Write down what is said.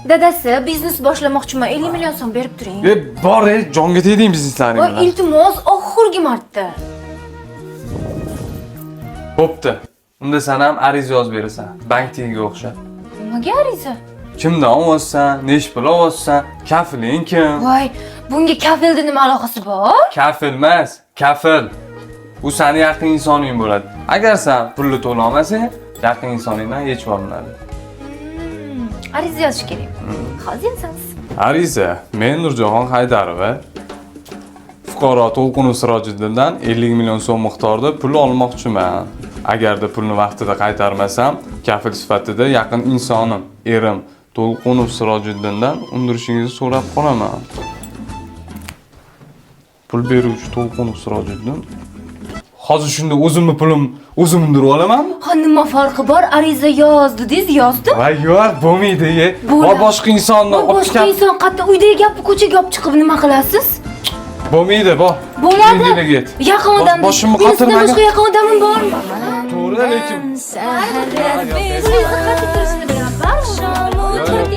Dadasi biznes boshlamoqchiman, 50 million so'm berib turing. Bor, jonga tegding bizneslaring Voy, bilan. iltimos, oxirgi marta. Bo'pti. Unda sen ham ariza yozib berasan. Bankdagiga o'xshab. Nimaga ariza? Kimdan olyapsan, necha pul olyapsan, kafiling kim? Voy, bunga kafilda nima aloqasi bor? Kafil emas, kafil. Bu seni yaqin insoning bo'ladi. Agar sen pulni to'la olmasang, yaqin insoningdan yechib olinadi. Ariza yozish kerak. Hozir yozamiz. Ariza, men Nurjahon Haydarov. Fuqaro To'lqinov Sirojiddindan 50 million so'm miqdorida pul olmoqchiman. Agarda pulni vaqtida qaytarmasam, kafil sifatida yaqin insonim, erim To'lqinov Sirojiddindan undirishingizni so'rab qolaman. Pul beruvchi To'lqinov Sirojiddin. Hozir shunda o'zimni pulim o'zim undirib olamanmi? Ha, nima farqi bor? Ariza yozdingiz, yozdim. Voy, yo'q, bo'lmaydi. Va boshqa insonni Boshqa inson qayerda uydagi gapni ko'chaga olib chiqib nima qilasiz? Bo'lmaydi, bor. Bo'ladi. Ket. Yaqin odam. Boshimni Mendan qatirmagan. boshqa yaqin odamim bormi? To'g'ri, lekin Sizni qattiq turishni bilaman.